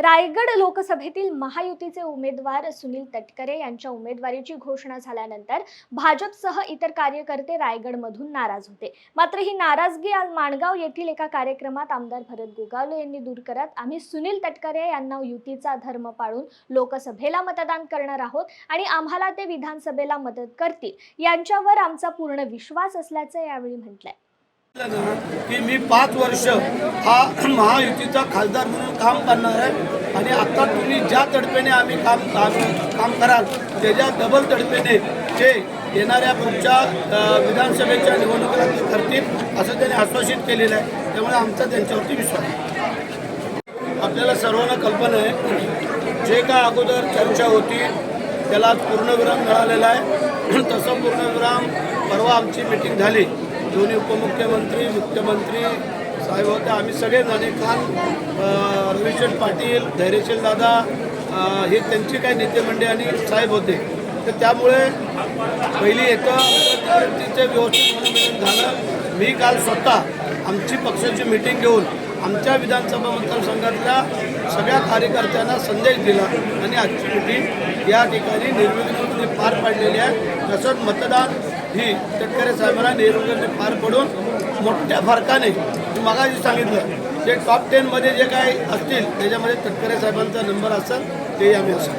रायगड लोकसभेतील महायुतीचे उमेदवार सुनील तटकरे यांच्या उमेदवारीची घोषणा झाल्यानंतर भाजपसह इतर कार्यकर्ते रायगडमधून नाराज होते। मात्र ही नाराजगी आज माणगाव येथील एका कार्यक्रमात आमदार भरत गोगावले यांनी दूर करत आम्ही सुनील तटकरे यांना युतीचा धर्म पाळून लोकसभेला मतदान करणार आहोत आणि आम्हाला ते विधानसभेला मदत करतील यांच्यावर आमचा पूर्ण विश्वास असल्याचे यावेळी म्हटलंय। की मी 5 वर्ष हा महायुतीचा खासदार म्हणून काम करणार आहे आणि आता तुम्ही ज्या तडफेने आम्ही काम कराल त्याच्या डबल तडफेने ते येणाऱ्या पुढच्या विधानसभेच्या निवडणुकीला करतील असं त्यांनी आश्वासित केलेलं आहे। त्यामुळे आमचा त्यांच्यावरती विश्वास आहे। आपल्याला सर्वांना कल्पना आहे जे काय अगोदर चर्चा होती त्याला पूर्णविराम मिळालेला आहे। तसं पूर्णविराम परवा आमची मीटिंग झाली, दोन्ही उपमुख्यमंत्री मुख्यमंत्री साहेब होते, आम्ही सगळेजण काल रविशंकर पाटील धैर्यशील दादा हे त्यांची काही नेते मंडळी आणि साहेब होते। तर त्यामुळे पहिली तिचे व्यवस्थित मनोमिलन झालं। मी काल स्वतः आमची पक्षाची मीटिंग घेऊन आमच्या विधानसभा मतदारसंघातल्या सगळ्या कार्यकर्त्यांना संदेश दिला आणि आजची मीटिंग या ठिकाणी निर्विघ्नपणे पार पाडलेली आहे। तसंच मतदान ही तटकरे साहेबांना निर्विघ्ने पार पडून मोठ्या फरकाने मगाशी सांगितलं जे टॉप 10 मध्ये जे काही असतील त्याच्यामध्ये तटकरे साहेबांचा नंबर असेल ते आम्ही असू।